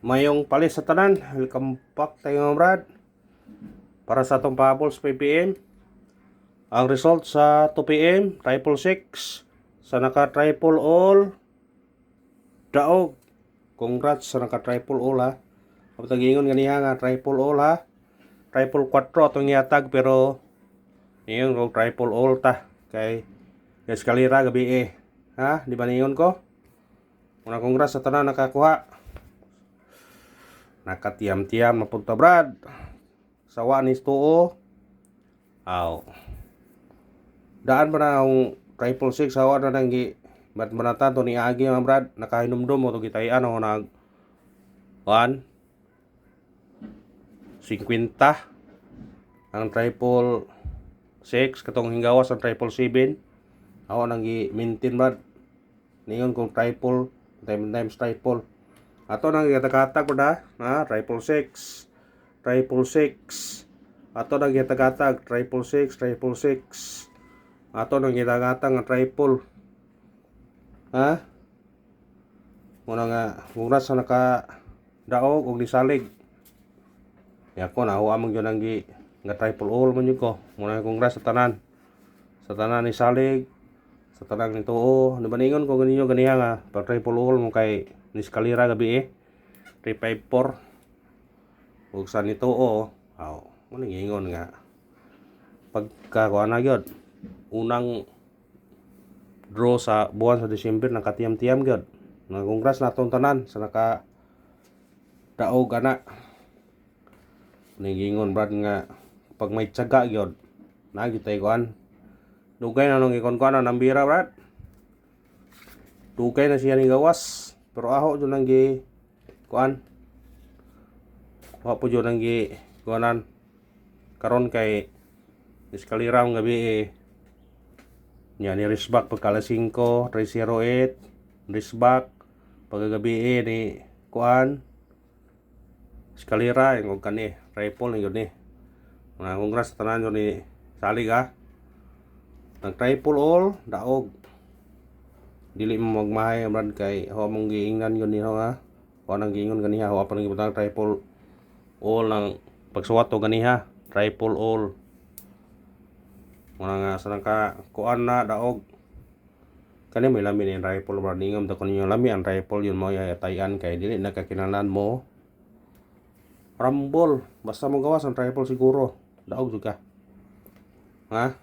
Mayong palis sa tanan, welcome back tayo mga brad. Para sa atong pahabol sa 5pm. Ang result sa 2pm, triple 6. Sa naka triple all, daog. Congrats sa naka triple all ha. Kapag ingon ganiha nga triple all ha. Triple 4 atong yatag pero ingon ko triple all ta. Kay eskalera gabi Ha, di ba ningon ko? Una congrats sa tanan nakakuha. Nakatiam-tiam na punta brad. Sawa ni tuo. Aw. Daan ba na ang triple 6 sawa na nang gi mat manatan to ni agi mga brad nakahinumdum mo to gitayan ako nag 1 50 ang triple 6 katong hinggawas ang triple 7 ako nang gi maintain brad ningon kong triple times triple ato nang gitatag ko na triple 6 triple 6 ato nang gitatag triple 6 triple 6 ato nang ginagatang nga triple ha muna nga oras sa naka daog og nisalig ya ko na amang yun ang gi nga triple all man yun ko muna congrats sa tanan ni salig sa tanan ni tuo ano ba ningon ko ganinyo ganiha nga pag triple all mo kay niskalira gabi 354 ug sa ni tuo aw mo ningon nga pagka kuan na gyud unang draw sa buwan sa December nakatiyam-tiyam gyud. Congrats natong tanan sa naka daog ana. Nigingon brad nga pag may tiyaga gyud na gyud tay kuan. Dugay na nang ikon-kuan ang bira brad. Dugay na siya ni gawas pero aho jud nang gi kuan. Wa po jud nang gi kuanan karon kay eskalira ang gabi nya ni Risback pagka alas 5, 308, Risback paggabi ni kuan eskalera yung kani rifle ni ni. Mga congrats sa tanan ni salig ha. Nag triple all daog. Dili mo magmahay brad kay ho mong giingnan yun ni ha. Ho nang giingon ganiha ho pa nang gibutang triple all ng pagsuwat to ganiha triple all. Mga nga sa naka kuan na daog kani may lami ni rifle brad ningam ta kun yung lami ang rifle yun mo tayan kay dili nakakinalan mo rambol basta mo gawas ang rifle siguro daog jud ka ha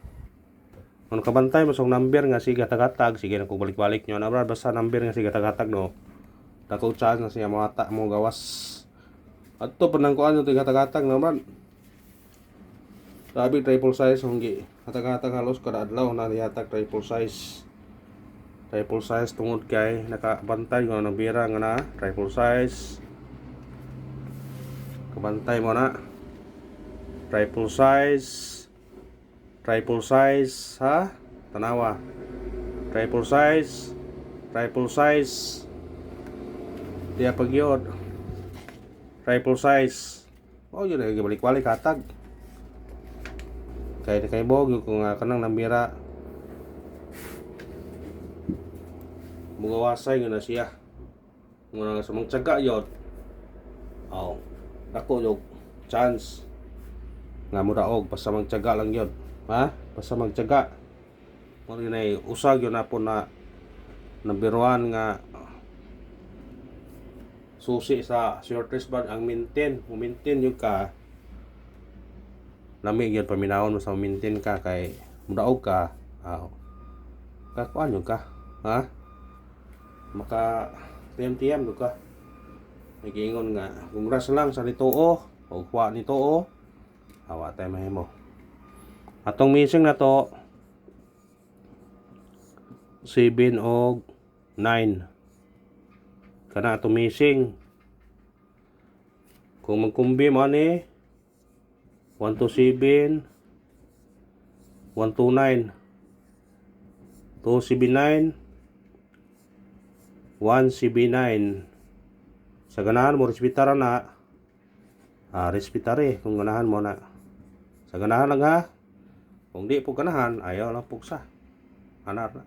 kung kabantay mo song number nga sige tagatag sige na ko balik-balik nyo na brad basta number nga sige tagatag no dako chance na siya mata mo gawas adto pa nang kuan yung tagatag na brad. Sabi triple size honggi hatag-hatag halos kada adlaw na dihatag triple size tungod kay nakabantay nga nabira nga na triple size kabantay mo na triple size ha tanawa triple size diya pagyod triple size oh yun ay balik-balik hatag kay bog kung kanang nambira mugawasay nga na siya muna sa mga tiyaga yun dako yung chance nga mudaog basta magtiyaga lang yun ha basta magtiyaga muna na usag yun na po na nabiruan nga susi sa shortest bag ang maintain yung ka lami gyud paminawon mo sa maintain ka kay mudaog ka kakuan yung ka ha maka tiyam-tiyam do ka nagingon nga congrats lang sa nituo o kuha nituo awa tay mahimo atong missing na to 7 og 9 kana atong missing kung magkumbi mo ni 127 129 279 179 sa ganahan mo respetara na respetare kung ganahan mo na sa ganahan lang ha kung di po ganahan ayaw lang pugsa anar na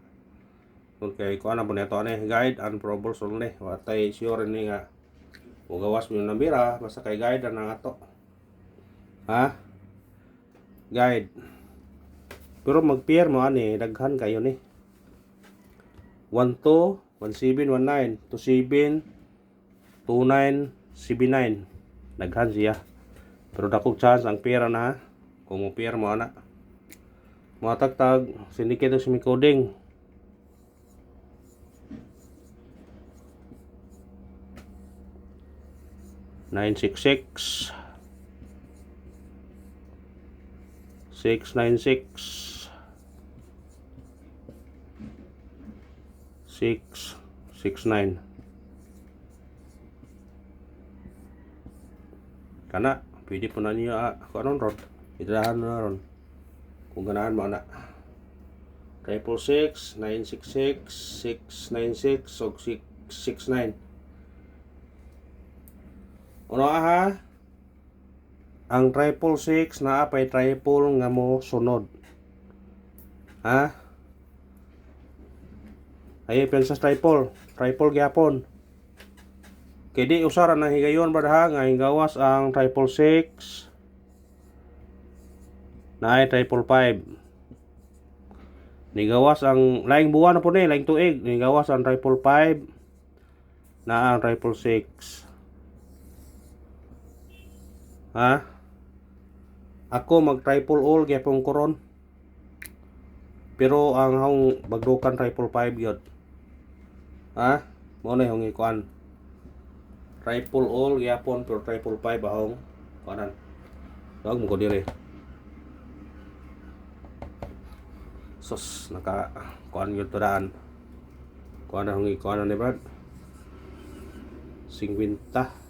kung kay kuan na po neto guide and probable only watay sure ni nga O gawas mo yung nambira, basta kay guide na ato. Ha? Guide. Pero mag-pair mo ani, daghan kayo ni. 12, 1719, 27, 29, 79. Daghan siya. Pero dakog chance ang pera na ha. Kung mo pair mo ana. Mga tagtag, syndicate o semi-coding. Nine six six 696 669 kana pwede po na niyo kung anong ron idahan na ron kung ganahan mo na 666 966 696 o 669 ano ha ang 666 na apay triple nga mo sunod ha ay pensa triple gyapon kay di usara na higayon badaha nga hingawas ang 666 na ay 555 nigawas ang laing buwan na po ni laing tuig nigawas ang 555 na ang 666 ha ako mag triple all gyapon koron pero ang hong bagdukan 555 gyud ha mo na yung ikuan triple all gyapon pero 555 ahong kanan dog mo ko dire sus naka kuan gyud to daan kuan na hong ikuan ni brad 50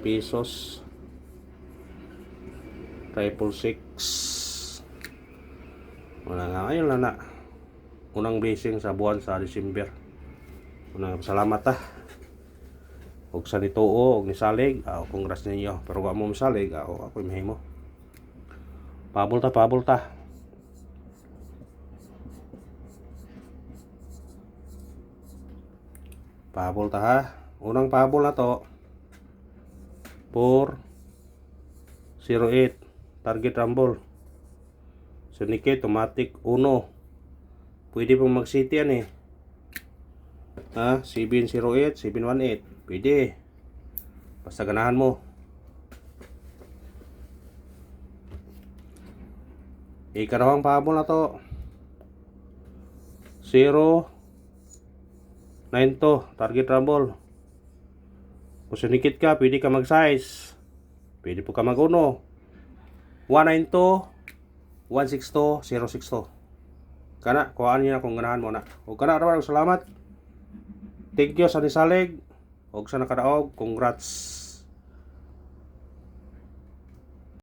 pesos 666 wala nga ngayon lang na unang blessing sa buwan sa December unang salamat og sa nituo og ni salig congrats ninyo pero wa mo salig ako mahimo pabol ta ha unang pabol na to 408 target rumble syndicate automatic 1 pwede pong mag city yan ha 708 718 pwede basta ganahan mo ikarawang pabol na to 0 9 to target rumble kung syndicate ka pwede ka mag size pwede po ka mag 1 192 162 062 kana kuhaan niyo na kung ganahan mo na o kana raw salamat thank you sa nisalig og sa nakadaog congrats